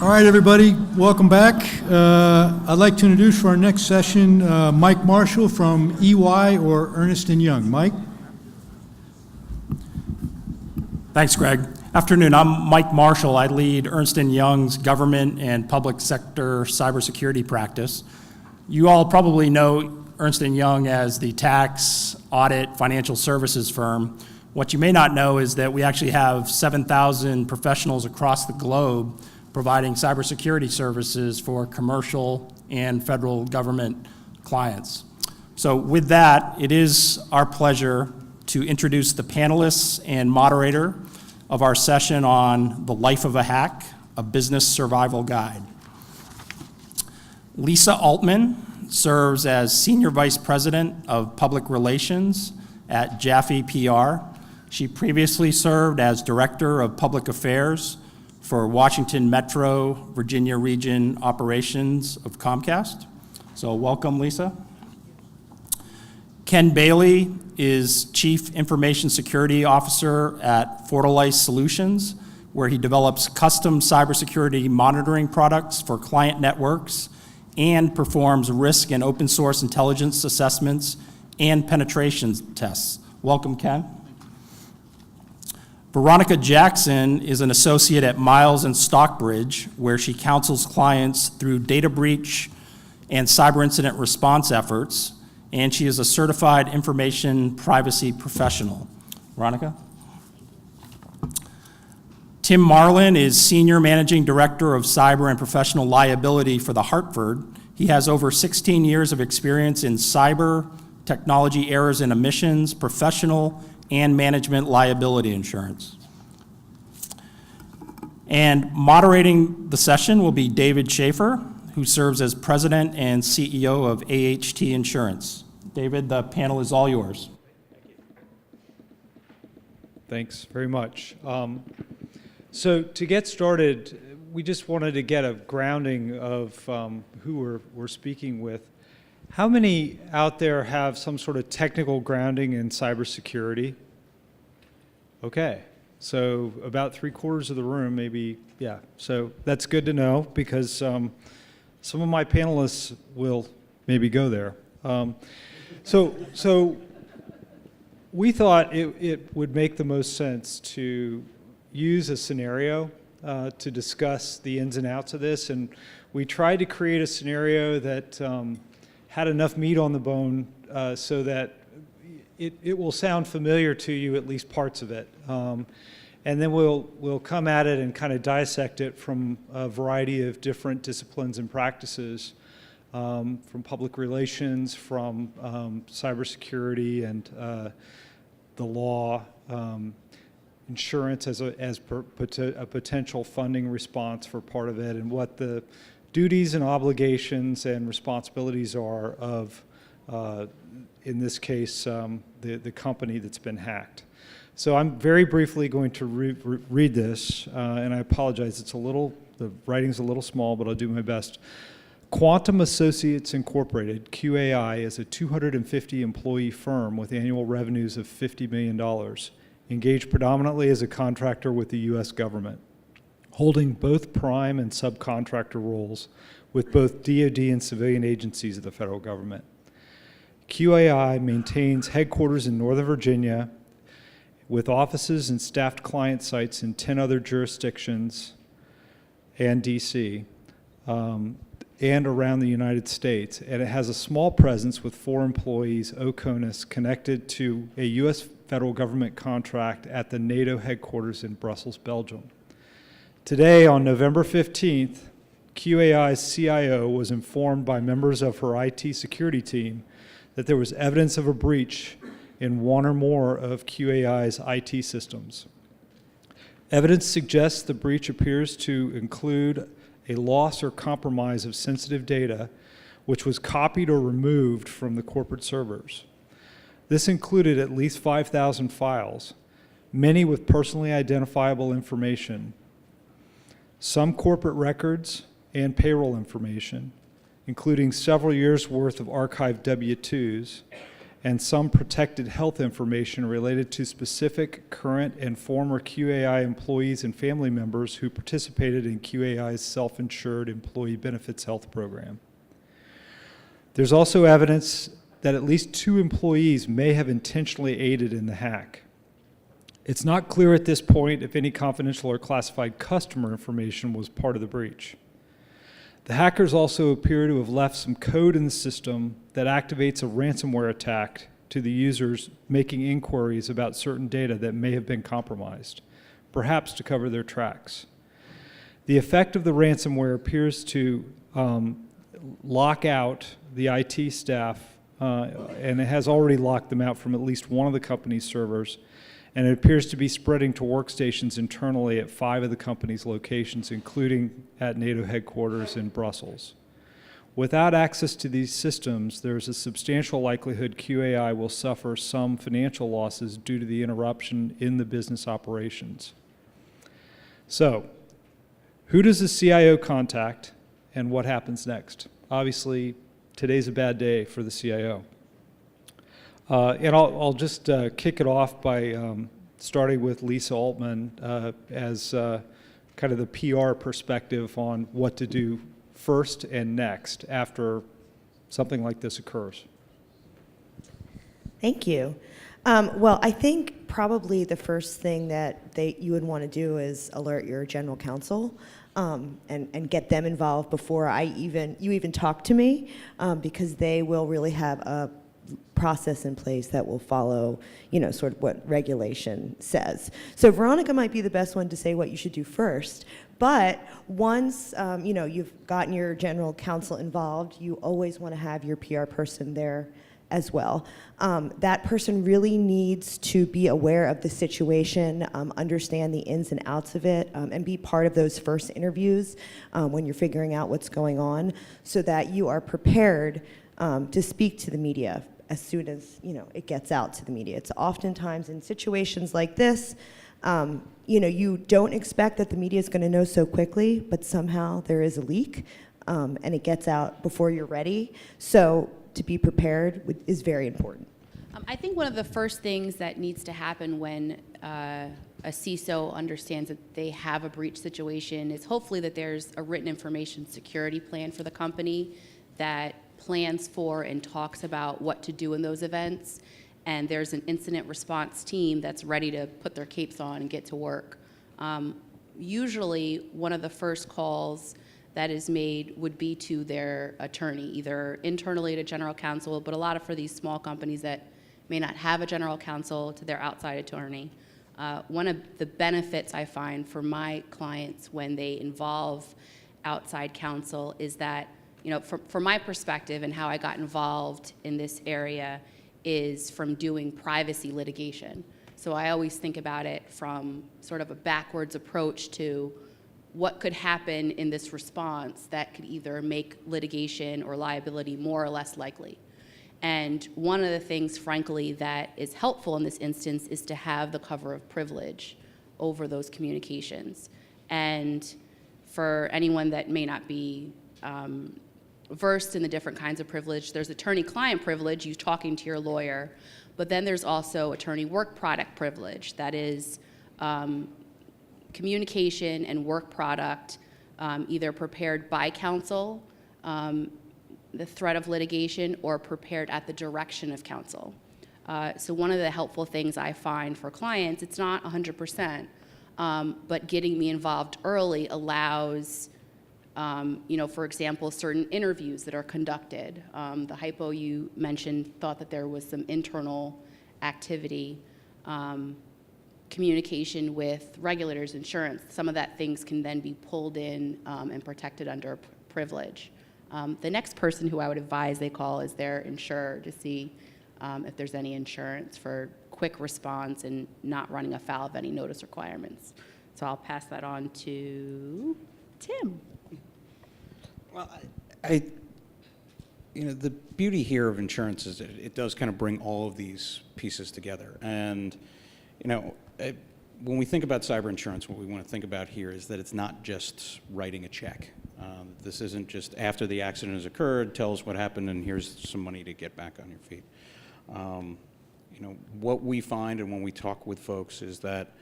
All right, everybody, welcome back. I'd like to introduce for our next session Mike Marshall from EY or Ernst & Young. Mike? Thanks, Greg. Afternoon, I'm Mike Marshall. I lead Ernst & Young's government and public sector cybersecurity practice. You all probably know Ernst & Young as the tax, audit, financial services firm. What you may not know is that we actually have 7,000 professionals across the globe providing cybersecurity services for commercial and federal government clients. So with that, it is our pleasure to introduce the panelists and moderator of our session on The Life of a Hack, a Business Survival Guide. Lisa Altman serves as Senior Vice President of Public Relations at Jaffe PR. She previously served as Director of Public Affairs for Washington Metro, Virginia Region Operations of Comcast. So welcome, Lisa. Ken Bailey is Chief Information Security Officer at Fortalice Solutions, where he develops custom cybersecurity monitoring products for client networks and performs risk and open source intelligence assessments and penetration tests. Welcome, Ken. Veronica Jackson is an associate at Miles and Stockbridge, where she counsels clients through data breach and cyber incident response efforts, and she is a certified information privacy professional. Veronica? Tim Marlin is Senior Managing Director of Cyber and Professional Liability for the Hartford. He has over 16 years of experience in cyber, technology errors and omissions, professional and management liability insurance. And moderating the session will be David Schaefer, who serves as President and CEO of AHT Insurance. David, the panel is all yours. Thanks very much. So to get started, we just wanted to get a grounding of who we're speaking with. How many out there have some sort of technical grounding in cybersecurity? Okay, so about 3/4 of the room, maybe, yeah. So that's good to know because some of my panelists will maybe go there. So we thought it would make the most sense to use a scenario to discuss the ins and outs of this, and we tried to create a scenario that had enough meat on the bone so that it will sound familiar to you, at least parts of it. And then we'll come at it and kind of dissect it from a variety of different disciplines and practices, from public relations, from cybersecurity and the law, insurance as a potential funding response for part of it, and what the duties and obligations and responsibilities are of, in this case, the company that's been hacked. So I'm very briefly going to read this, and I apologize, the writing's a little small, but I'll do my best. Quantum Associates Incorporated, QAI, is a 250-employee firm with annual revenues of $50 million, engaged predominantly as a contractor with the U.S. government, holding both prime and subcontractor roles with both DoD and civilian agencies of the federal government. QAI maintains headquarters in Northern Virginia with offices and staffed client sites in 10 other jurisdictions and D.C. And around the United States. And it has a small presence with 4 employees, OCONUS, connected to a U.S. federal government contract at the NATO headquarters in Brussels, Belgium. Today, on November 15th, QAI's CIO was informed by members of her IT security team that there was evidence of a breach in one or more of QAI's IT systems. Evidence suggests the breach appears to include a loss or compromise of sensitive data which was copied or removed from the corporate servers. This included at least 5,000 files, many with personally identifiable information, some corporate records and payroll information, including several years' worth of archived W-2s, and some protected health information related to specific current and former QAI employees and family members who participated in QAI's self-insured employee benefits health program. There's also evidence that at least 2 employees may have intentionally aided in the hack. It's not clear at this point if any confidential or classified customer information was part of the breach. The hackers also appear to have left some code in the system that activates a ransomware attack to the users making inquiries about certain data that may have been compromised, perhaps to cover their tracks. The effect of the ransomware appears to lock out the IT staff, and it has already locked them out from at least one of the company's servers, and it appears to be spreading to workstations internally at 5 of the company's locations, including at NATO headquarters in Brussels. Without access to these systems, there's a substantial likelihood QAI will suffer some financial losses due to the interruption in the business operations. So, who does the CIO contact, and what happens next? Obviously, today's a bad day for the CIO. And I'll just kick it off by starting with Lisa Altman as kind of the PR perspective on what to do first and next after something like this occurs. Thank you. Well, I think probably the first thing that you would want to do is alert your general counsel and get them involved before you even talk to me, because they will really have a process in place that will follow, sort of what regulation says. So Veronica might be the best one to say what you should do first. But once, you've gotten your general counsel involved, you always want to have your PR person there as well. That person really needs to be aware of the situation, understand the ins and outs of it, and be part of those first interviews when you're figuring out what's going on, so that you are prepared to speak to the media as soon as it gets out to the media. It's oftentimes in situations like this, you don't expect that the media is going to know so quickly, but somehow there is a leak, and it gets out before you're ready. So to be prepared is very important. I think one of the first things that needs to happen when a CISO understands that they have a breach situation is hopefully that there's a written information security plan for the company that plans for and talks about what to do in those events, and there's an incident response team that's ready to put their capes on and get to work. Usually, one of the first calls that is made would be to their attorney, either internally to general counsel, but a lot of for these small companies that may not have a general counsel, to their outside attorney. One of the benefits I find for my clients when they involve outside counsel is that, from my perspective and how I got involved in this area is from doing privacy litigation. So I always think about it from sort of a backwards approach to what could happen in this response that could either make litigation or liability more or less likely. And one of the things, frankly, that is helpful in this instance is to have the cover of privilege over those communications. And for anyone that may not be versed in the different kinds of privilege, there's attorney-client privilege, you talking to your lawyer, but then there's also attorney work product privilege, that is communication and work product either prepared by counsel, the threat of litigation, or prepared at the direction of counsel. So one of the helpful things I find for clients, it's not 100%, but getting me involved early allows, for example, certain interviews that are conducted. The hypo you mentioned thought that there was some internal activity, communication with regulators, insurance. Some of that things can then be pulled in and protected under privilege. The next person who I would advise they call is their insurer to see if there's any insurance for quick response and not running afoul of any notice requirements. So I'll pass that on to Tim. Well, the beauty here of insurance is it does kind of bring all of these pieces together. And, when we think about cyber insurance, what we want to think about here is that it's not just writing a check. This isn't just after the accident has occurred, tell us what happened, and here's some money to get back on your feet. What we find and when we talk with folks is that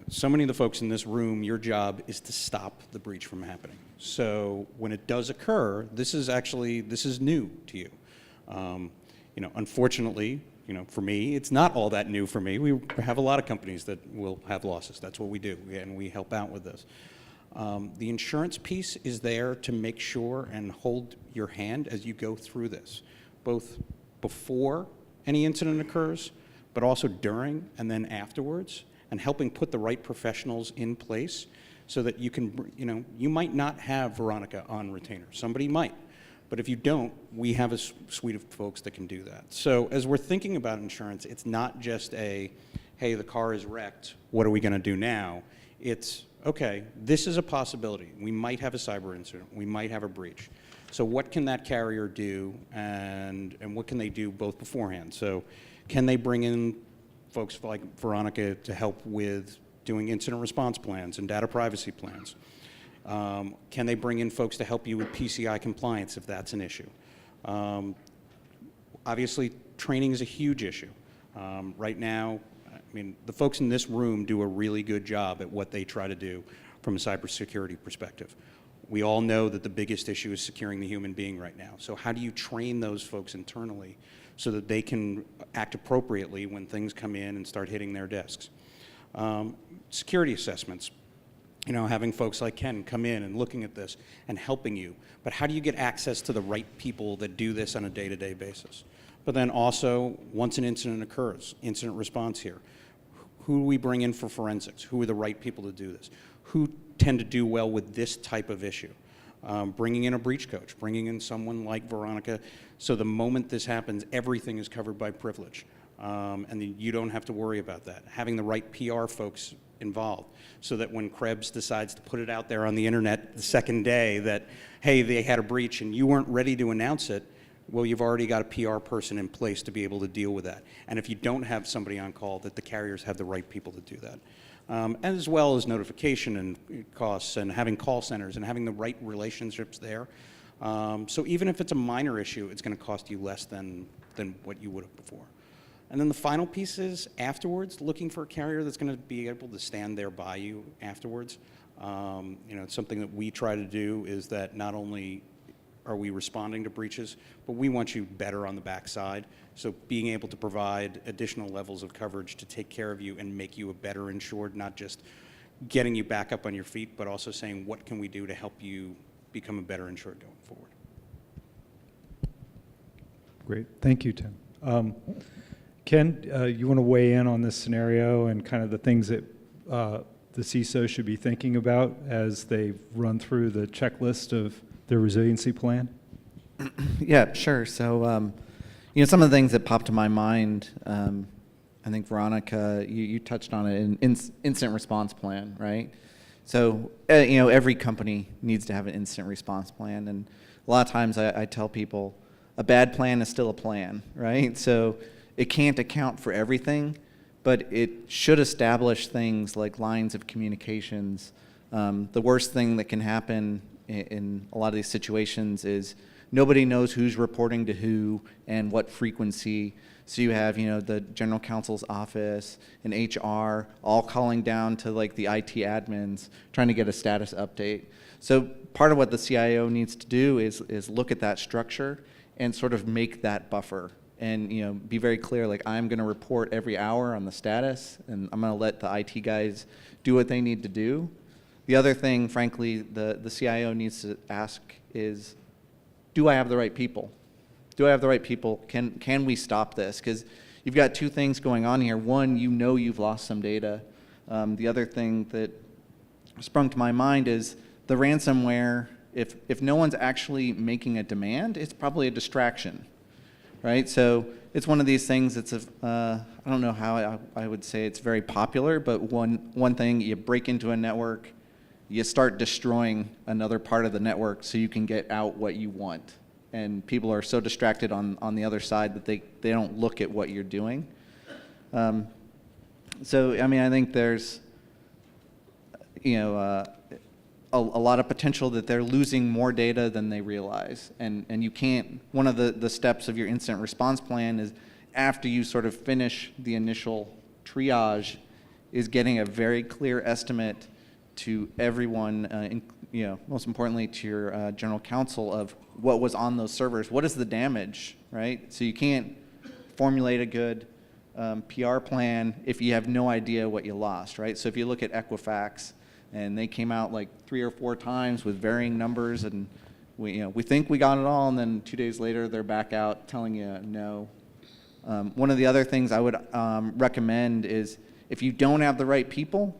so many of the folks in this room, your job is to stop the breach from happening. So when it does occur, this is new to you. Unfortunately, for me, it's not all that new for me. We have a lot of companies that will have losses. That's what we do, and we help out with this. The insurance piece is there to make sure and hold your hand as you go through this, both before any incident occurs, but also during and then afterwards, and helping put the right professionals in place so that you can, you might not have Veronica on retainer. Somebody might. But if you don't, we have a suite of folks that can do that. So as we're thinking about insurance, it's not just hey, the car is wrecked, what are we going to do now? It's, okay, this is a possibility. We might have a cyber incident. We might have a breach. So what can that carrier do, and what can they do both beforehand? So can they bring in folks like Veronica to help with doing incident response plans and data privacy plans? Can they bring in folks to help you with PCI compliance if that's an issue? Obviously, training is a huge issue. Right now, the folks in this room do a really good job at what they try to do from a cybersecurity perspective. We all know that the biggest issue is securing the human being right now. So how do you train those folks internally so that they can act appropriately when things come in and start hitting their desks? Security assessments. Having folks like Ken come in and looking at this and helping you. But how do you get access to the right people that do this on a day-to-day basis? But then also, once an incident occurs, incident response here, who do we bring in for forensics? Who are the right people to do this? Who tend to do well with this type of issue? Bringing in a breach coach, bringing in someone like Veronica, so the moment this happens, everything is covered by privilege. And you don't have to worry about that. Having the right PR folks involved so that when Krebs decides to put it out there on the internet the second day that, hey, they had a breach and you weren't ready to announce it, well, you've already got a PR person in place to be able to deal with that. And if you don't have somebody on call, that the carriers have the right people to do that. As well as notification and costs and having call centers and having the right relationships there. So even if it's a minor issue, it's going to cost you less than what you would have before. And then the final piece is afterwards, looking for a carrier that's going to be able to stand there by you afterwards. It's something that we try to do is that not only are we responding to breaches, but we want you better on the backside. So being able to provide additional levels of coverage to take care of you and make you a better insured, not just getting you back up on your feet, but also saying what can we do to help you become a better insured going forward. Great. Thank you, Tim. Ken, you want to weigh in on this scenario and kind of the things that the CISO should be thinking about as they run through the checklist of their resiliency plan? Yeah, sure. So, some of the things that popped to my mind, I think, Veronica, you touched on it, an incident response plan, right? So, every company needs to have an incident response plan. And a lot of times I tell people a bad plan is still a plan, right? So it can't account for everything, but it should establish things like lines of communications. The worst thing that can happen in a lot of these situations is nobody knows who's reporting to who and what frequency. So you have, the general counsel's office and HR all calling down to like the IT admins trying to get a status update. So part of what the CIO needs to do is look at that structure and sort of make that buffer and be very clear, like I'm going to report every hour on the status and I'm going to let the IT guys do what they need to do. The other thing, frankly, the CIO needs to ask is, do I have the right people? Do I have the right people? Can we stop this? Because you've got two things going on here. One, you've lost some data. The other thing that sprung to my mind is the ransomware, if no one's actually making a demand, it's probably a distraction, right? So it's one of these things that's, I don't know how I would say it's very popular, but one thing, you break into a network, you start destroying another part of the network so you can get out what you want. And people are so distracted on the other side that they don't look at what you're doing. So, I think there's, a lot of potential that they're losing more data than they realize. And you can't, one of the steps of your incident response plan is after you sort of finish the initial triage, is getting a very clear estimate to everyone, most importantly to your general counsel, of what was on those servers. What is the damage, right? So you can't formulate a good PR plan if you have no idea what you lost, right? So if you look at Equifax, and they came out like 3 or 4 times with varying numbers, and we think we got it all, and then 2 days later they're back out telling you no. One of the other things I would recommend is, if you don't have the right people,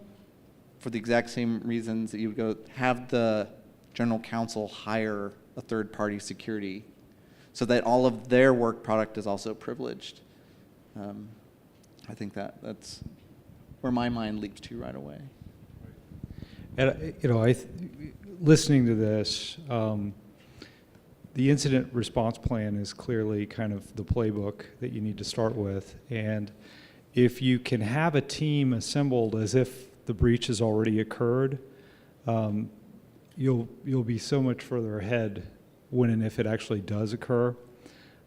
for the exact same reasons that you would go, have the general counsel hire a third-party security so that all of their work product is also privileged. I think that's where my mind leaps to right away. And, listening to this, the incident response plan is clearly kind of the playbook that you need to start with. And if you can have a team assembled as if the breach has already occurred, you'll be so much further ahead when and if it actually does occur.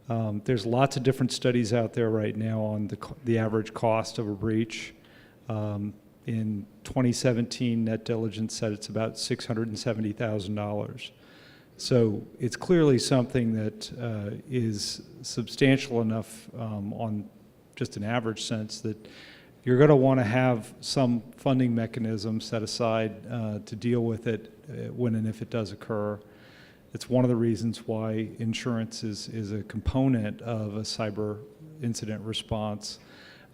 There's lots of different studies out there right now on the average cost of a breach. In 2017, Net Diligence said it's about $670,000. So it's clearly something that is substantial enough on just an average sense that you're going to want to have some funding mechanism set aside to deal with it when and if it does occur. It's one of the reasons why insurance is a component of a cyber incident response.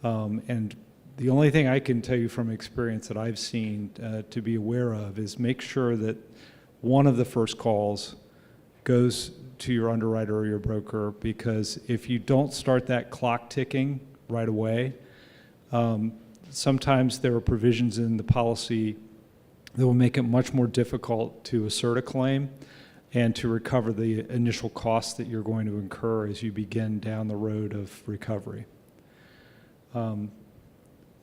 And the only thing I can tell you from experience that I've seen to be aware of is make sure that one of the first calls goes to your underwriter or your broker, because if you don't start that clock ticking right away, sometimes there are provisions in the policy that will make it much more difficult to assert a claim and to recover the initial costs that you're going to incur as you begin down the road of recovery.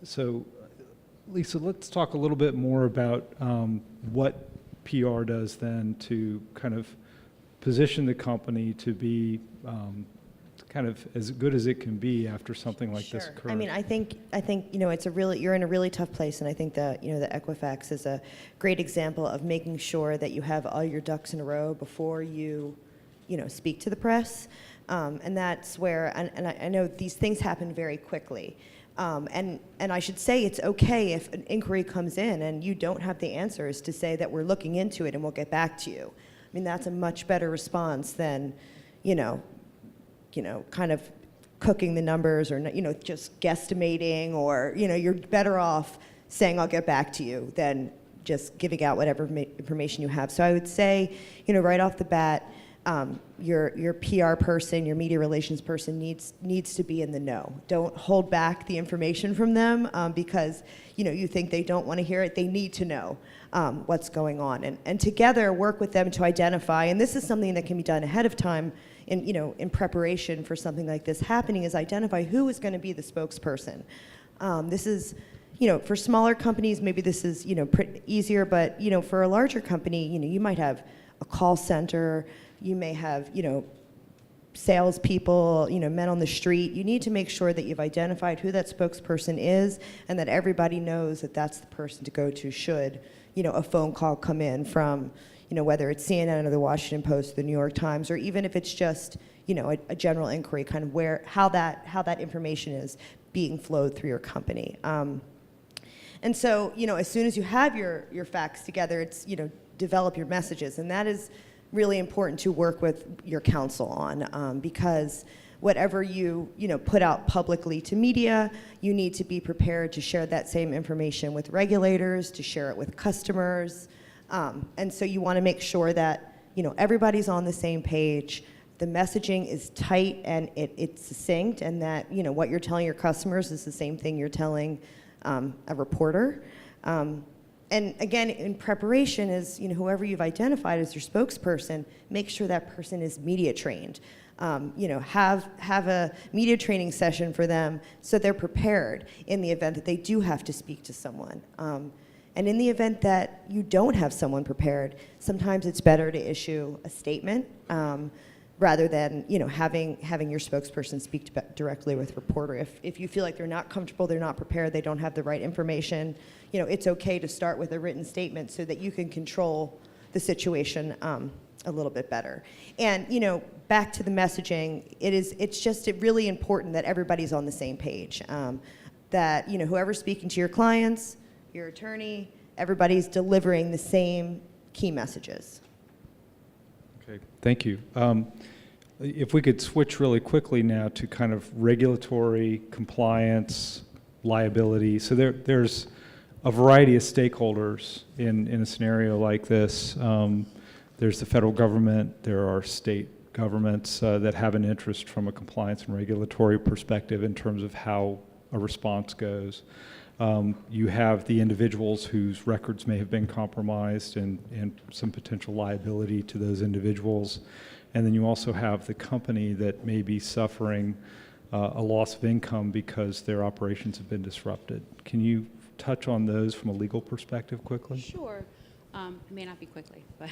So, Lisa, let's talk a little bit more about what PR does then to kind of position the company to be kind of as good as it can be after something like this occurs. I mean, I think you're in a really tough place, and I think that the Equifax is a great example of making sure that you have all your ducks in a row before you speak to the press, and that's where and I know these things happen very quickly. And I should say it's okay if an inquiry comes in and you don't have the answers to say that we're looking into it and we'll get back to you. I mean, that's a much better response than, kind of cooking the numbers or, just guesstimating, or, you're better off saying I'll get back to you than just giving out whatever information you have. So I would say, right off the bat, your PR person, your media relations person needs to be in the know. Don't hold back the information from them because you think they don't want to hear it. They need to know what's going on, and together work with them to identify. And this is something that can be done ahead of time in preparation for something like this happening. Is identify who is going to be the spokesperson. This is. For smaller companies, maybe this is pretty easier, but for a larger company, you might have a call center. You may have, salespeople, men on the street. You need to make sure that you've identified who that spokesperson is and that everybody knows that that's the person to go to should, a phone call come in from, whether it's CNN or the Washington Post or the New York Times, or even if it's just, a general inquiry, kind of how that information is being flowed through your company. And so, as soon as you have your facts together, it's, develop your messages. And that is really important to work with your counsel on, because whatever you put out publicly to media, you need to be prepared to share that same information with regulators, to share it with customers, and so you want to make sure that everybody's on the same page, the messaging is tight and it's succinct, and that what you're telling your customers is the same thing you're telling a reporter. And again, in preparation is, whoever you've identified as your spokesperson, make sure that person is media trained. Have a media training session for them so they're prepared in the event that they do have to speak to someone. And in the event that you don't have someone prepared, sometimes it's better to issue a statement. rather than, you know, having your spokesperson speak directly with reporter. If you feel like they're not comfortable, they're not prepared, they don't have the right information, you know, it's okay to start with a written statement so that you can control the situation a little bit better. And, you know, back to the messaging, it's really important that everybody's on the same page. That, you know, whoever's speaking to your clients, your attorney, everybody's delivering the same key messages. Okay, thank you. If we could switch really quickly now to kind of regulatory, compliance, liability. So there's a variety of stakeholders in a scenario like this. There's the federal government, there are state governments that have an interest from a compliance and regulatory perspective in terms of how a response goes. You have the individuals whose records may have been compromised and some potential liability to those individuals. And then you also have the company that may be suffering a loss of income because their operations have been disrupted. Can you touch on those from a legal perspective quickly? Sure. It may not be quickly, but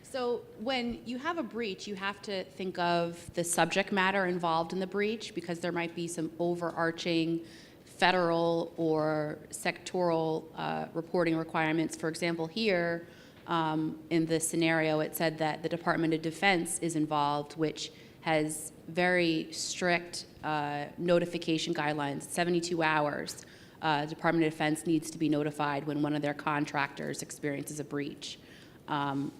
so when you have a breach, you have to think of the subject matter involved in the breach, because there might be some overarching federal or sectoral reporting requirements. For example, here in this scenario, it said that the Department of Defense is involved, which has very strict notification guidelines, 72 hours. Department of Defense needs to be notified when one of their contractors experiences a breach,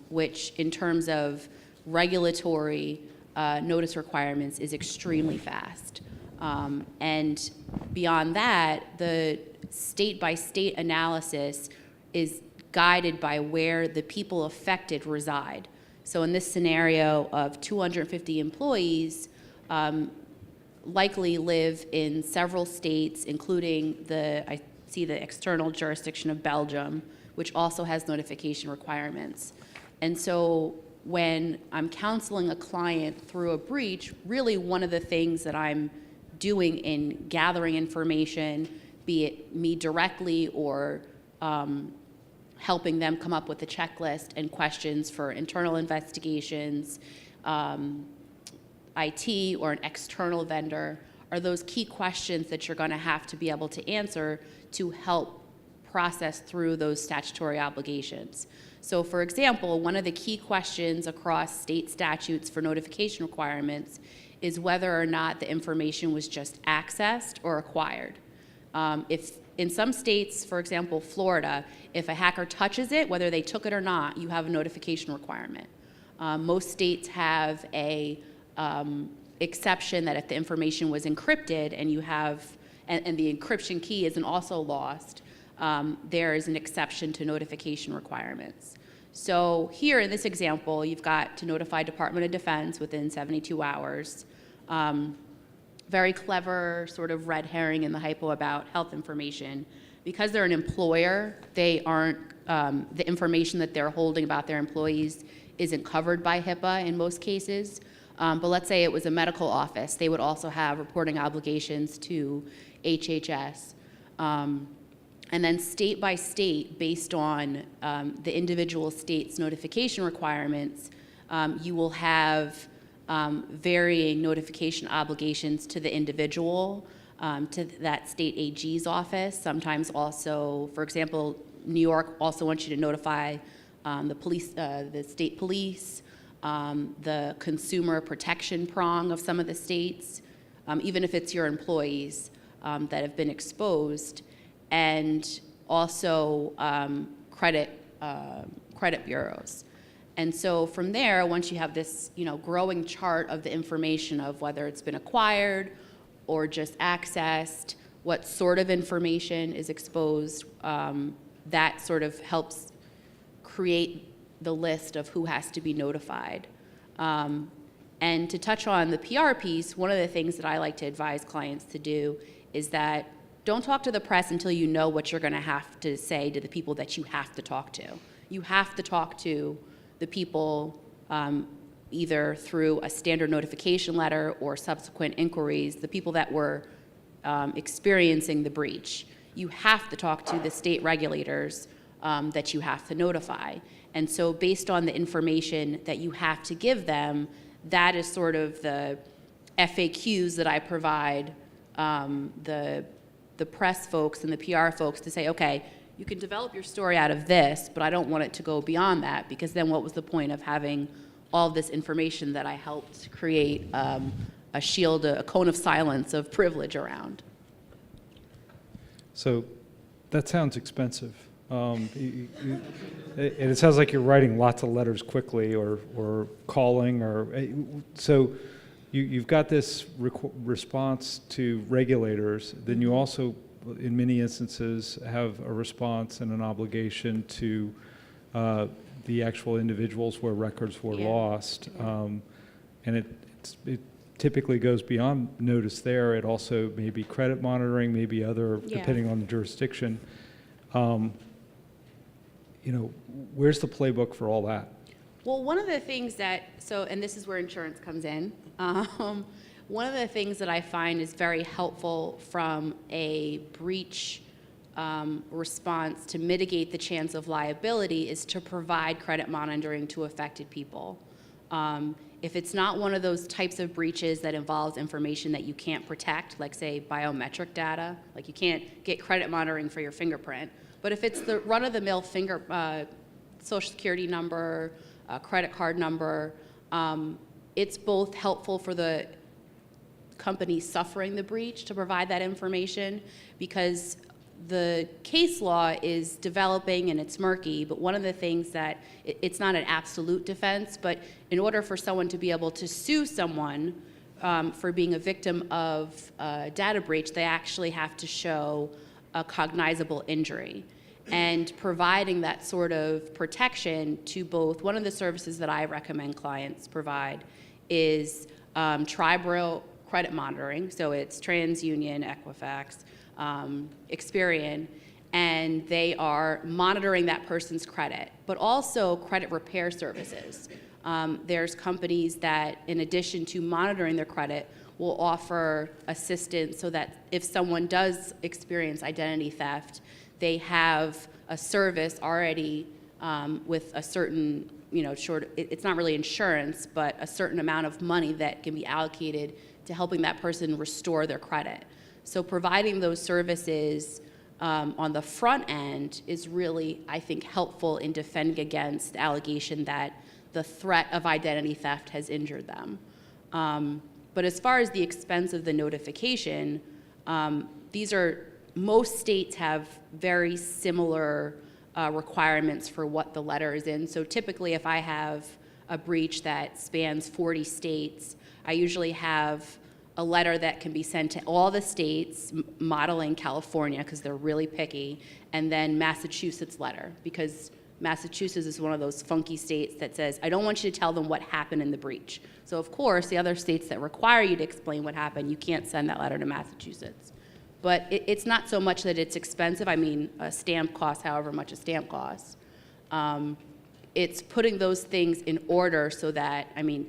which in terms of regulatory notice requirements is extremely fast. And beyond that, the state-by-state analysis is guided by where the people affected reside. So in this scenario of 250 employees, likely live in several states, including I see the external jurisdiction of Belgium, which also has notification requirements. And so when I'm counseling a client through a breach, really one of the things that I'm doing in gathering information, be it me directly or helping them come up with a checklist and questions for internal investigations, IT or an external vendor, are those key questions that you're going to have to be able to answer to help process through those statutory obligations. So for example, one of the key questions across state statutes for notification requirements is whether or not the information was just accessed or acquired. If in some states, for example, Florida, if a hacker touches it, whether they took it or not, you have a notification requirement. Most states have a exception that if the information was encrypted and you have, and the encryption key isn't also lost, there is an exception to notification requirements. So here in this example, you've got to notify Department of Defense within 72 hours. Very clever sort of red herring in the hypo about health information. Because they're an employer, they aren't, the information that they're holding about their employees isn't covered by HIPAA in most cases. But let's say it was a medical office. They would also have reporting obligations to HHS. And then state by state, based on the individual state's notification requirements, you will have varying notification obligations to the individual, to that state AG's office. Sometimes also, for example, New York also wants you to notify the police, the state police, the consumer protection prong of some of the states, even if it's your employees that have been exposed, and also credit bureaus. And so from there, once you have this, growing chart of the information of whether it's been acquired or just accessed, what sort of information is exposed, that sort of helps create the list of who has to be notified. And to touch on the PR piece, one of the things that I like to advise clients to do is that don't talk to the press until you know what you're going to have to say to the people that you have to talk to. You have to talk to the people either through a standard notification letter or subsequent inquiries, the people that were experiencing the breach. You have to talk to the state regulators that you have to notify. And so based on the information that you have to give them, that is sort of the FAQs that I provide the press folks and the PR folks to say, okay, you can develop your story out of this, but I don't want it to go beyond that, because then what was the point of having all this information that I helped create a shield, a cone of silence of privilege around? So that sounds expensive. And it sounds like you're writing lots of letters quickly or calling so you've got this response to regulators, then you also, in many instances, have a response and an obligation to the actual individuals where records were lost. And it typically goes beyond notice there. It also may be credit monitoring, maybe other, depending on the jurisdiction. Where's the playbook for all that? Well, one of the things and this is where insurance comes in. One of the things that I find is very helpful from a breach response to mitigate the chance of liability is to provide credit monitoring to affected people. If it's not one of those types of breaches that involves information that you can't protect, like say biometric data, like you can't get credit monitoring for your fingerprint, but if it's the run-of-the-mill social security number, credit card number, it's both helpful for the company suffering the breach to provide that information, because the case law is developing and it's murky, but one of the things that it's not an absolute defense, but in order for someone to be able to sue someone for being a victim of a data breach, they actually have to show a cognizable injury. And providing that sort of protection to both, one of the services that I recommend clients provide is tri-bureau credit monitoring. So it's TransUnion, Equifax, Experian, and they are monitoring that person's credit, but also credit repair services. There's companies that, in addition to monitoring their credit, will offer assistance so that if someone does experience identity theft, they have a service already with a certain, it's not really insurance, but a certain amount of money that can be allocated to helping that person restore their credit. So providing those services on the front end is really, I think, helpful in defending against the allegation that the threat of identity theft has injured them. But as far as the expense of the notification, most states have very similar requirements for what the letter is in. So typically if I have a breach that spans 40 states, I usually have a letter that can be sent to all the states, modeling California because they're really picky, and then Massachusetts letter, because Massachusetts is one of those funky states that says, I don't want you to tell them what happened in the breach. So of course, the other states that require you to explain what happened, you can't send that letter to Massachusetts. But it's not so much that it's expensive. I mean, a stamp costs however much a stamp costs. It's putting those things in order so that,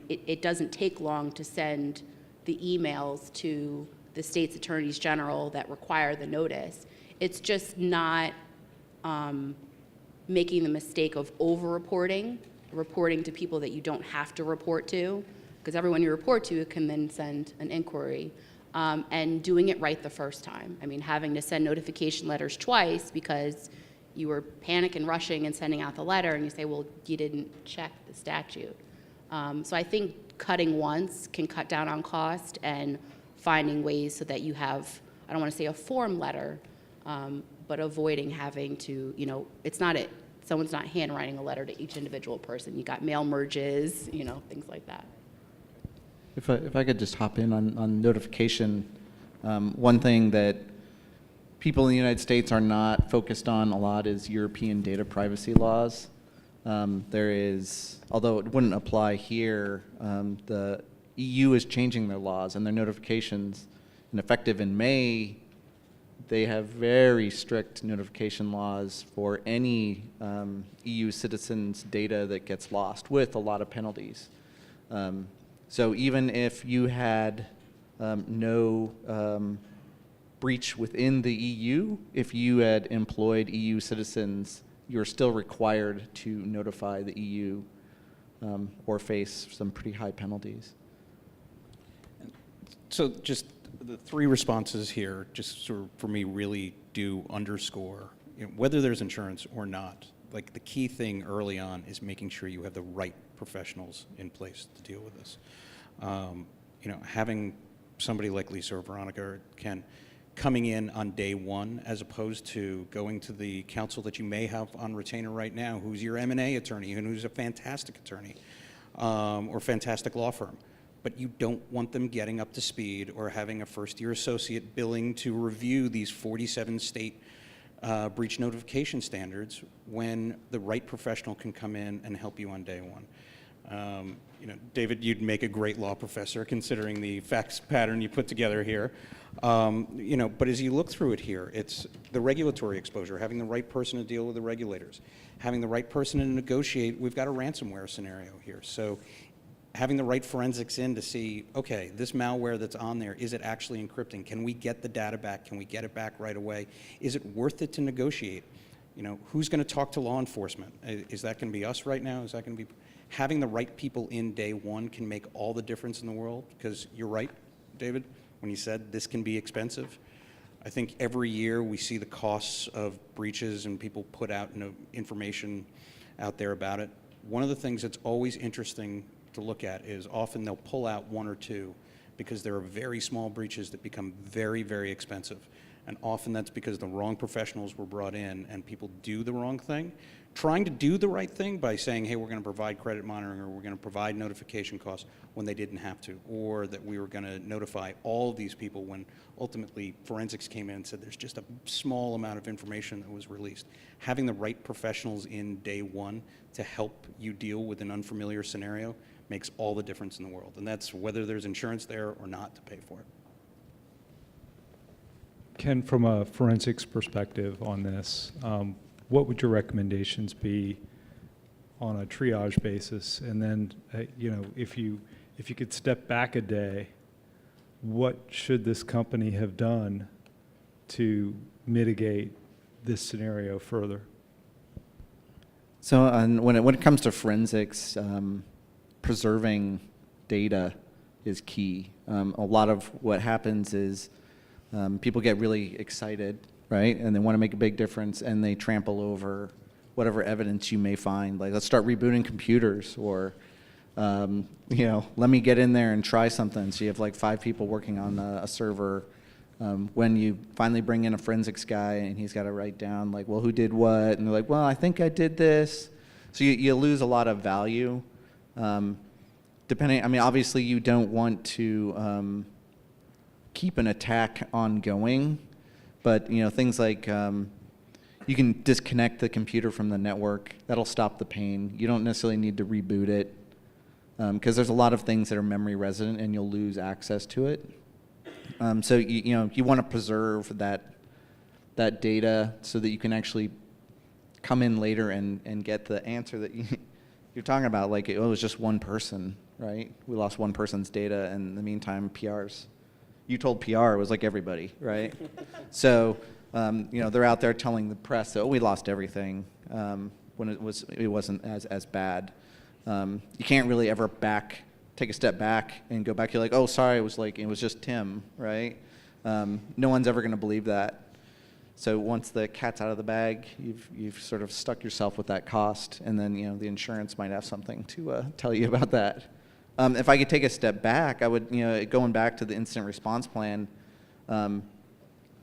it doesn't take long to send the emails to the state's attorneys general that require the notice. It's just not making the mistake of over-reporting, reporting to people that you don't have to report to, because everyone you report to can then send an inquiry. And doing it right the first time. Having to send notification letters twice because you were panic and rushing and sending out the letter and you say, well, you didn't check the statute. So I think cutting once can cut down on cost, and finding ways so that you have, I don't want to say a form letter, but avoiding having to, someone's not handwriting a letter to each individual person. You got mail merges, things like that. If I could just hop in on notification, one thing that people in the United States are not focused on a lot is European data privacy laws. There is, although it wouldn't apply here, the EU is changing their laws and their notifications, and effective in May, they have very strict notification laws for any EU citizens' data that gets lost, with a lot of penalties. So even if you had no breach within the EU, if you had employed EU citizens, you're still required to notify the EU or face some pretty high penalties. So just the three responses here, just sort of for me, really do underscore, whether there's insurance or not, like the key thing early on is making sure you have the right professionals in place to deal with this. Having somebody like Lisa or Veronica or Ken coming in on day one, as opposed to going to the counsel that you may have on retainer right now, who's your M&A attorney and who's a fantastic attorney or fantastic law firm. But you don't want them getting up to speed or having a first-year associate billing to review these 47 state breach notification standards when the right professional can come in and help you on day one. David, you'd make a great law professor considering the facts pattern you put together here. But as you look through it here, it's the regulatory exposure, having the right person to deal with the regulators, having the right person to negotiate. We've got a ransomware scenario here. So having the right forensics in to see, okay, this malware that's on there, is it actually encrypting? Can we get the data back? Can we get it back right away? Is it worth it to negotiate? Who's going to talk to law enforcement? Is that going to be us right now? Is that going to be... Having the right people in day one can make all the difference in the world, because you're right, David, when you said this can be expensive. I think every year we see the costs of breaches and people put out information out there about it. One of the things that's always interesting to look at is often they'll pull out one or two because there are very small breaches that become very, very expensive. And often that's because the wrong professionals were brought in and people do the wrong thing. Trying to do the right thing by saying, hey, we're going to provide credit monitoring or we're going to provide notification costs when they didn't have to, or that we were going to notify all of these people when ultimately forensics came in and said there's just a small amount of information that was released. Having the right professionals in day one to help you deal with an unfamiliar scenario makes all the difference in the world. And that's whether there's insurance there or not to pay for it. Ken, from a forensics perspective on this, what would your recommendations be on a triage basis? And then, if you could step back a day, what should this company have done to mitigate this scenario further? So when it comes to forensics, preserving data is key. A lot of what happens is people get really excited, right? And they want to make a big difference, and they trample over whatever evidence you may find. Like, let's start rebooting computers, or, let me get in there and try something. So you have like 5 people working on a server. When you finally bring in a forensics guy and he's got to write down, like, well, who did what? And they're like, well, I think I did this. So you lose a lot of value. Obviously you don't want to keep an attack ongoing, but things like you can disconnect the computer from the network. That'll stop the pain. You don't necessarily need to reboot it, because there's a lot of things that are memory resident and you'll lose access to it. So you want to preserve that data so that you can actually come in later and get the answer that you're talking about. Like, it was just one person, right? We lost one person's data, and in the meantime, you told PR, it was like everybody, right? So, they're out there telling the press, oh, we lost everything, when it wasn't as bad. You can't really ever take a step back and go back. You're like, oh, sorry, it was just Tim, right? No one's ever going to believe that. So once the cat's out of the bag, you've sort of stuck yourself with that cost, and then the insurance might have something to tell you about that. If I could take a step back, I would, going back to the incident response plan,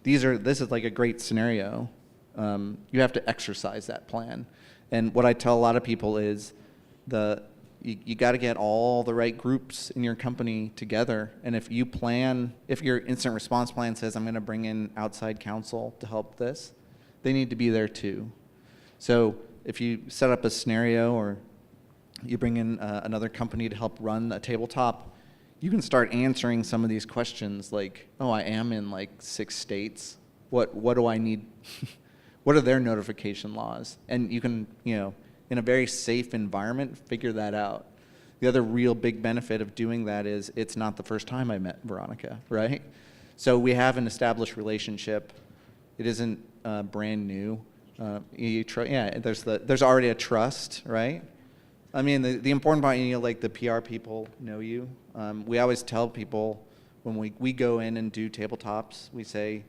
this is like a great scenario. You have to exercise that plan. And what I tell a lot of people is you got to get all the right groups in your company together. And if your incident response plan says, I'm going to bring in outside counsel to help this, they need to be there too. So if you set up a scenario, or you bring in another company to help run a tabletop, you can start answering some of these questions like, oh, I am in like 6 states. What do I need? What are their notification laws? And you can, in a very safe environment, figure that out. The other real big benefit of doing that is it's not the first time I met Veronica, right? So we have an established relationship. It isn't brand new. There's already a trust, right? I mean, the important part, like the PR people know you. We always tell people when we go in and do tabletops, we say,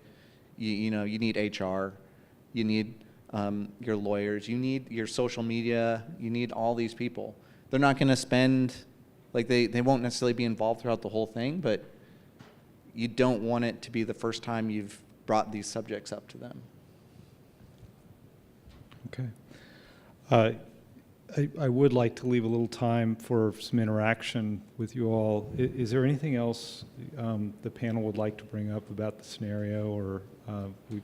you need HR, you need your lawyers, you need your social media, you need all these people. They're not going to spend, like they won't necessarily be involved throughout the whole thing, but you don't want it to be the first time you've brought these subjects up to them. Okay. I would like to leave a little time for some interaction with you all. Is there anything else the panel would like to bring up about the scenario, or we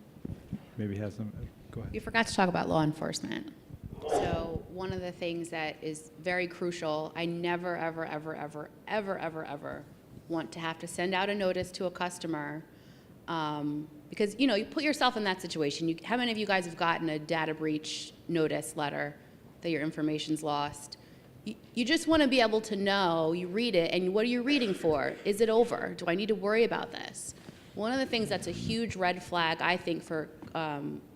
maybe has them? Go ahead. You forgot to talk about law enforcement. So one of the things that is very crucial, I never, ever, ever, ever, ever, ever, ever want to have to send out a notice to a customer because, you put yourself in that situation. How many of you guys have gotten a data breach notice letter that your information's lost? You just want to be able to know, you read it, and what are you reading for? Is it over? Do I need to worry about this? One of the things that's a huge red flag, I think, for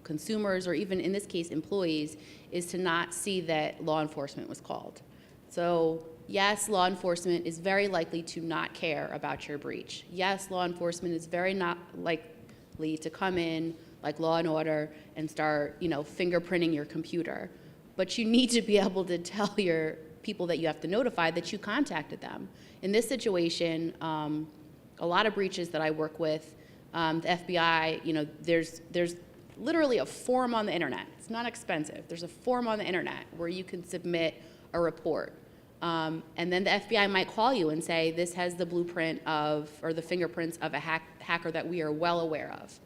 consumers, or even in this case, employees, is to not see that law enforcement was called. So yes, law enforcement is very likely to not care about your breach. Yes, law enforcement is very not likely to come in, like Law and Order, and start, fingerprinting your computer. But you need to be able to tell your people that you have to notify that you contacted them. In this situation, a lot of breaches that I work with, the FBI, there's literally a form on the internet. It's not expensive. There's a form on the internet where you can submit a report. And then the FBI might call you and say, this has the blueprint of, or the fingerprints of a hacker that we are well aware of.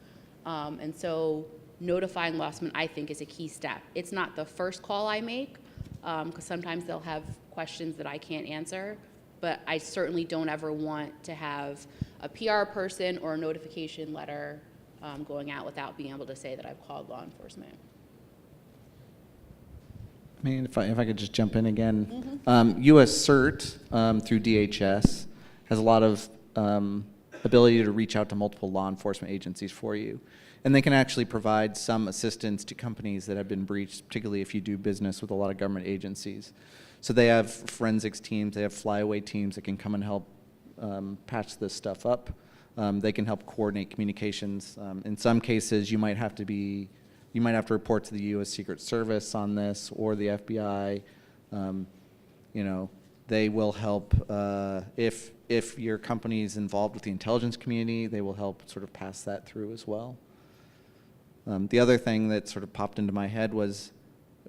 And so notifying law enforcement, I think, is a key step. It's not the first call I make, because sometimes they'll have questions that I can't answer, but I certainly don't ever want to have a PR person or a notification letter going out without being able to say that I've called law enforcement. I mean, if I could just jump in again, U.S. CERT through DHS has a lot of ability to reach out to multiple law enforcement agencies for you. And they can actually provide some assistance to companies that have been breached, particularly if you do business with a lot of government agencies. So they have forensics teams, they have flyaway teams that can come and help patch this stuff up. They can help coordinate communications. In some cases, you might have to report to the U.S. Secret Service on this, or the FBI. They will help if your company is involved with the intelligence community. They will help sort of pass that through as well. The other thing that sort of popped into my head was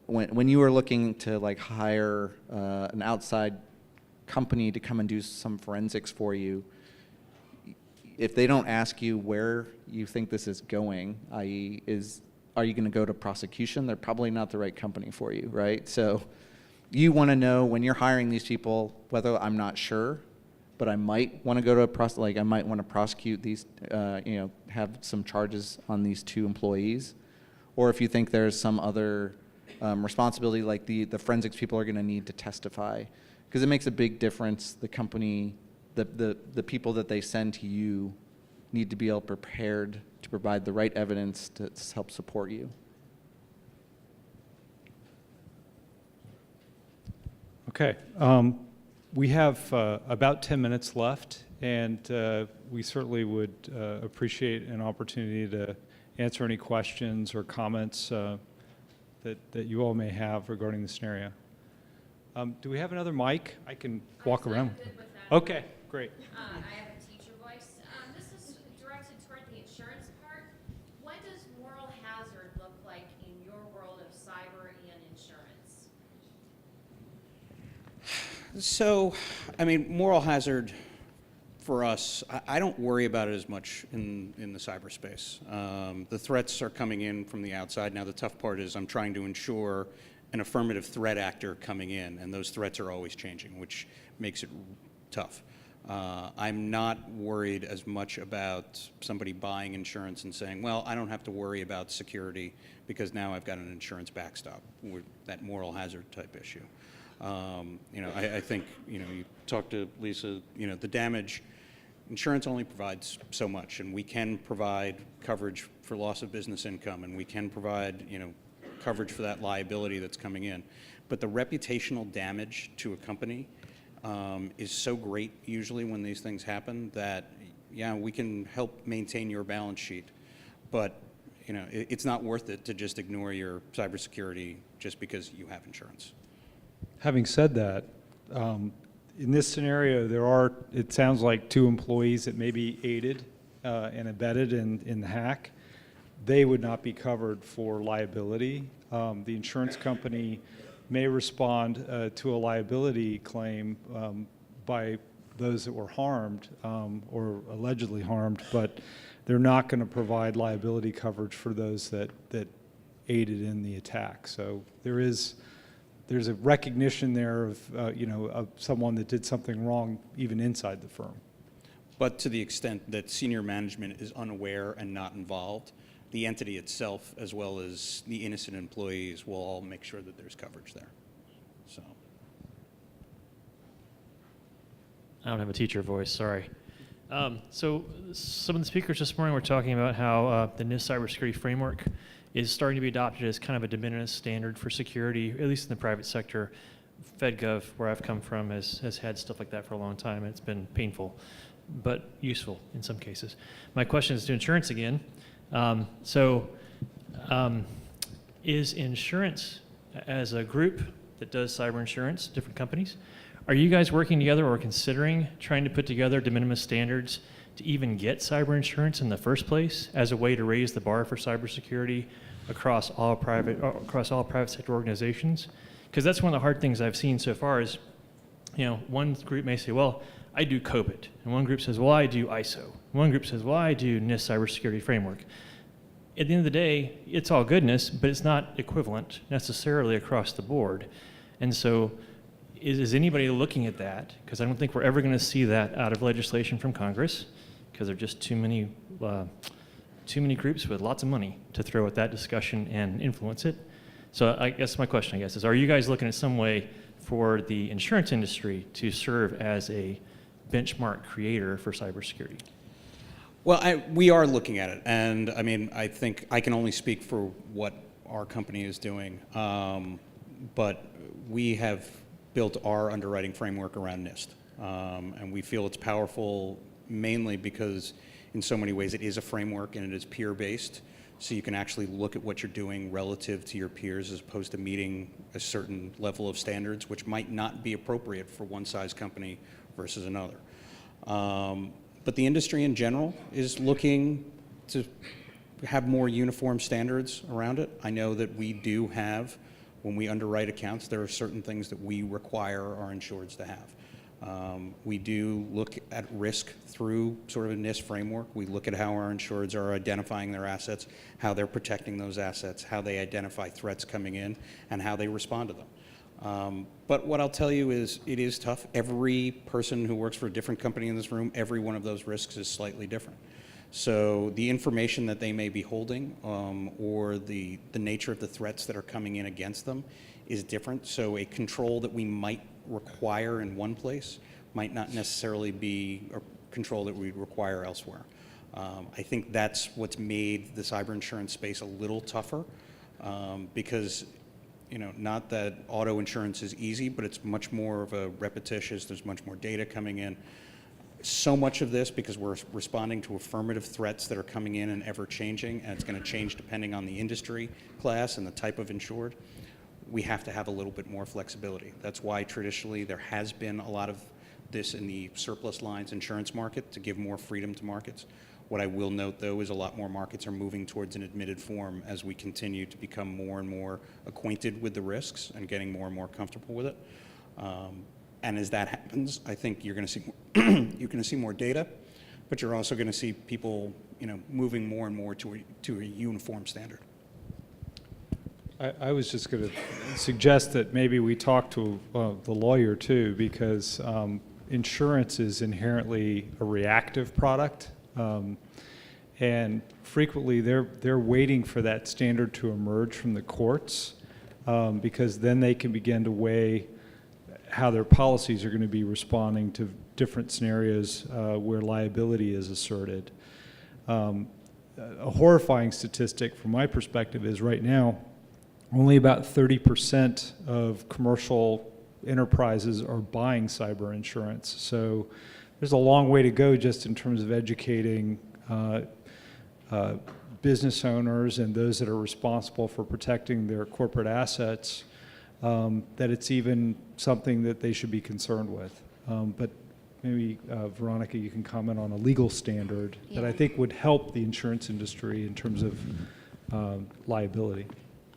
when you were looking to hire an outside company to come and do some forensics for you, if they don't ask you where you think this is going, i.e., are you going to go to prosecution? They're probably not the right company for you, right? So you want to know when you're hiring these people, whether I'm not sure, but I might want to go to I might want to prosecute these, have some charges on these two employees, or if you think there's some other responsibility, like the forensics people are going to need to testify, because it makes a big difference. The company, the people that they send to you need to be all prepared to provide the right evidence to help support you. Okay. We have about 10 minutes left, and we certainly would appreciate an opportunity to answer any questions or comments that you all may have regarding the scenario. Do we have another mic? I can walk around. Okay, great. I have a teacher voice. This is directed toward the insurance part. What does moral hazard look like in your world of cyber and insurance? So, moral hazard for us, I don't worry about it as much in the cyberspace. The threats are coming in from the outside. Now, the tough part is I'm trying to ensure an affirmative threat actor coming in, and those threats are always changing, which makes it tough. I'm not worried as much about somebody buying insurance and saying, well, I don't have to worry about security because now I've got an insurance backstop, that moral hazard type issue. I think, you talk to Lisa, the damage, insurance only provides so much, and we can provide coverage for loss of business income, and we can provide, coverage for that liability that's coming in. but the reputational damage to a company is so great usually when these things happen that, yeah, we can help maintain your balance sheet, but it's not worth it to just ignore your cybersecurity just because you have insurance. Having said that, in this scenario, there are, it sounds like, 2 employees that may be aided and abetted in the hack. They would not be covered for liability. The insurance company may respond to a liability claim by those that were harmed or allegedly harmed, but they're not going to provide liability coverage for those that aided in the attack. So there's a recognition there of of someone that did something wrong even inside the firm. But to the extent that senior management is unaware and not involved, the entity itself, as well as the innocent employees, will all make sure that there's coverage there. So, I don't have a teacher voice, sorry. So some of the speakers this morning were talking about how the NIST cybersecurity framework is starting to be adopted as kind of a de minimis standard for security, at least in the private sector. FedGov, where I've come from, has had stuff like that for a long time, and it's been painful, but useful in some cases. My question is to insurance again. Is insurance as a group that does cyber insurance, different companies, are you guys working together or considering trying to put together de minimis standards to even get cyber insurance in the first place as a way to raise the bar for cybersecurity across all private sector organizations? Because that's one of the hard things I've seen so far is, one group may say, well, I do COBIT, and one group says, well, I do ISO. One group says, well, I do NIST cybersecurity framework. At the end of the day, it's all goodness, but it's not equivalent necessarily across the board. And so is anybody looking at that? Because I don't think we're ever going to see that out of legislation from Congress, because there are just too many groups with lots of money to throw at that discussion and influence it. So I guess my question, is, are you guys looking at some way for the insurance industry to serve as a benchmark creator for cybersecurity? well, we are looking at it, and I mean, I think I can only speak for what our company is doing, but we have built our underwriting framework around NIST, and we feel it's powerful mainly because in so many ways it is a framework and it is peer-based, so you can actually look at what you're doing relative to your peers as opposed to meeting a certain level of standards, which might not be appropriate for one size company versus another. But the industry in general is looking to have more uniform standards around it. I know that we do have, when we underwrite accounts, there are certain things that we require our insureds to have. We do look at risk through sort of a NIST framework. We look at how our insureds are identifying their assets, how they're protecting those assets, how they identify threats coming in, and how they respond to them. But what I'll tell you is it is tough. Every person who works for a different company in this room, every one of those risks is slightly different. So the information that they may be holding or the nature of the threats that are coming in against them is different. So a control that we might require in one place might not necessarily be a control that we'd require elsewhere. I think that's what's made the cyber insurance space a little tougher because not that auto insurance is easy, but it's much more of a repetitious, there's much more data coming in. So much of this, because we're responding to affirmative threats that are coming in and ever changing, and it's going to change depending on the industry class and the type of insured, we have to have a little bit more flexibility. That's why traditionally there has been a lot of this in the surplus lines insurance market to give more freedom to markets. What I will note, though, is a lot more markets are moving towards an admitted form as we continue to become more and more acquainted with the risks and getting more and more comfortable with it. And as that happens, I think you're going to see you're going to see more data, but you're also going to see people, moving more and more to a uniform standard. I was just going to suggest that maybe we talk to the lawyer too, because insurance is inherently a reactive product. And frequently they're waiting for that standard to emerge from the courts because then they can begin to weigh how their policies are going to be responding to different scenarios where liability is asserted. A horrifying statistic from my perspective is right now only about 30% of commercial enterprises are buying cyber insurance. So there's a long way to go just in terms of educating business owners and those that are responsible for protecting their corporate assets, that it's even something that they should be concerned with. But maybe, Veronica, you can comment on a legal standard that I think would help the insurance industry in terms of liability.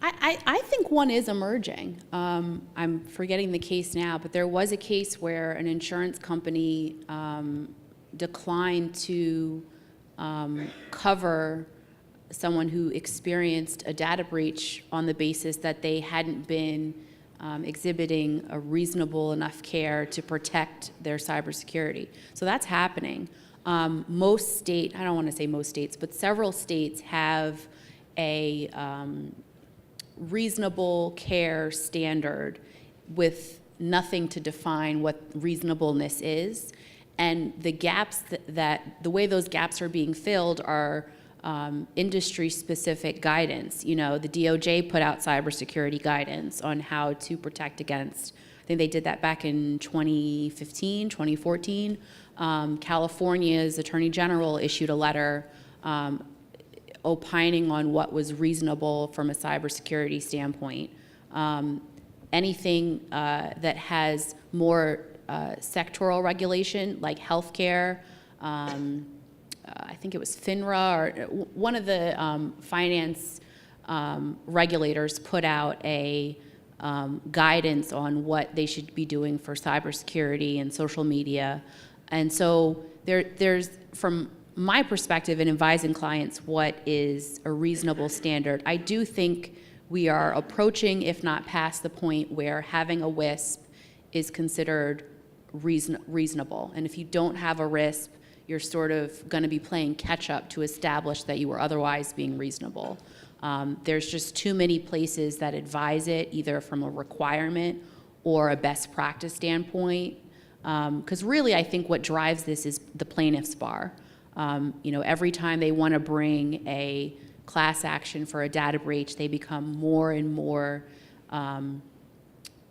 I think one is emerging. I'm forgetting the case now, but there was a case where an insurance company declined to cover someone who experienced a data breach on the basis that they hadn't been exhibiting a reasonable enough care to protect their cybersecurity. So that's happening. Most states, I don't want to say most states, but several states have a reasonable care standard with nothing to define what reasonableness is. And the gaps the way those gaps are being filled are industry-specific guidance. You know, the DOJ put out cybersecurity guidance on how to protect against, I think they did that back in 2015, 2014. California's Attorney General issued a letter opining on what was reasonable from a cybersecurity standpoint. Anything that has more sectoral regulation, like healthcare, I think it was FINRA or one of the finance regulators put out a guidance on what they should be doing for cybersecurity and social media. And so there's, from my perspective in advising clients what is a reasonable standard, I do think we are approaching, if not past the point where having a WISP is considered reasonable. And if you don't have a RISP, you're sort of going to be playing catch up to establish that you were otherwise being reasonable. There's just too many places that advise it, either from a requirement or a best practice standpoint. Because really, I think what drives this is the plaintiff's bar. You know, every time they want to bring a class action for a data breach, they become more and more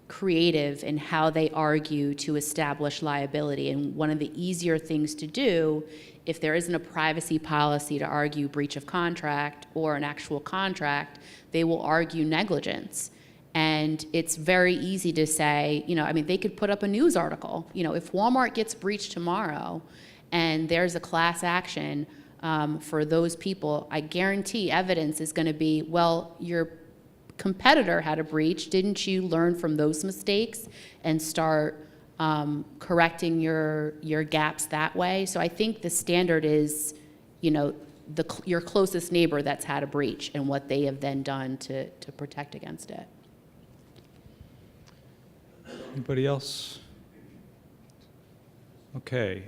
creative in how they argue to establish liability. And one of the easier things to do, if there isn't a privacy policy to argue breach of contract or an actual contract, they will argue negligence. And it's very easy to say, you know, I mean, they could put up a news article. You know, if Walmart gets breached tomorrow and there's a class action for those people, I guarantee evidence is going to be, well, your competitor had a breach. Didn't you learn from those mistakes and start correcting your gaps that way? So I think the standard is, you know, your closest neighbor that's had a breach and what they have then done to protect against it. Anybody else? Okay.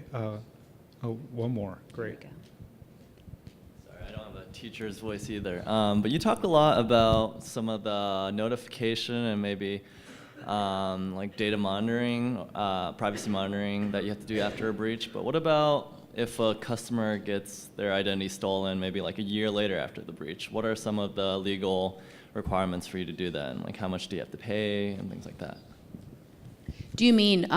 One more. Great. Sorry, I don't have a teacher's voice either. But you talked a lot about some of the notification and maybe like data monitoring, privacy monitoring that you have to do after a breach. But what about if a customer gets their identity stolen maybe like a year later after the breach? What are some of the legal requirements for you to do that? And like how much do you have to pay and things like that? Do you mean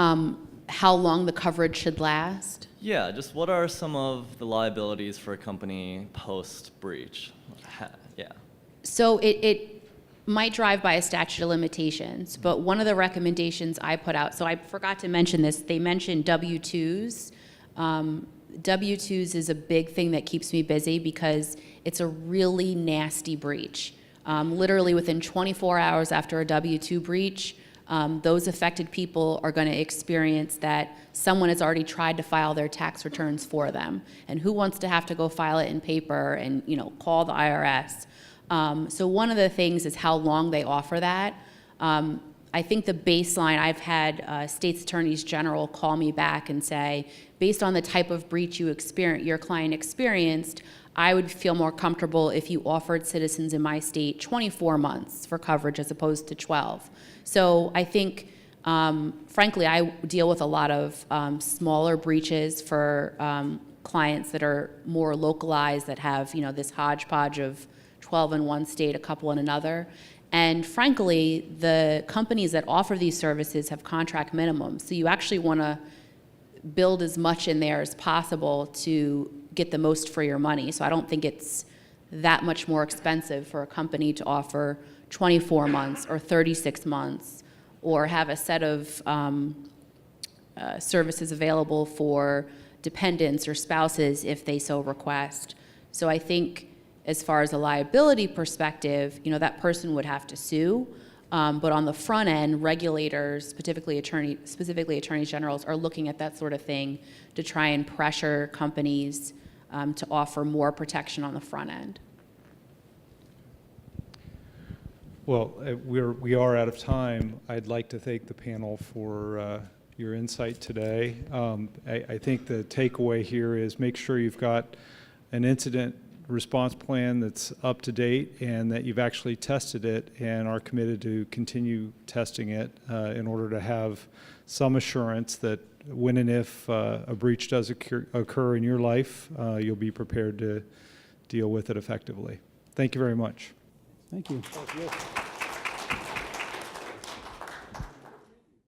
how long the coverage should last? Yeah, just what are some of the liabilities for a company post-breach? Yeah. So it might drive by a statute of limitations, but one of the recommendations I put out, so I forgot to mention this, they mentioned W-2s. W-2s is a big thing that keeps me busy because it's a really nasty breach. Literally within 24 hours after a W-2 breach, those affected people are going to experience that someone has already tried to file their tax returns for them. And who wants to have to go file it in paper and, you know, call the IRS? So one of the things is how long they offer that. I think the baseline, I've had state's attorneys general call me back and say, based on the type of breach your client experienced, I would feel more comfortable if you offered citizens in my state 24 months for coverage as opposed to 12. So I think, frankly, I deal with a lot of smaller breaches for clients that are more localized, that have, you know, this hodgepodge of 12 in one state, a couple in another. And frankly, the companies that offer these services have contract minimums. So you actually want to build as much in there as possible to get the most for your money. So I don't think it's that much more expensive for a company to offer 24 months or 36 months or have a set of services available for dependents or spouses if they so request. So I think as far as a liability perspective, that person would have to sue. But on the front end, regulators, specifically attorneys generals, are looking at that sort of thing to try and pressure companies to offer more protection on the front end. Well, we are out of time. I'd like to thank the panel for your insight today. I think the takeaway here is make sure you've got an incident response plan that's up to date and that you've actually tested it and are committed to continue testing it in order to have some assurance that when and if a breach does occur in your life, you'll be prepared to deal with it effectively. Thank you very much. Thank you.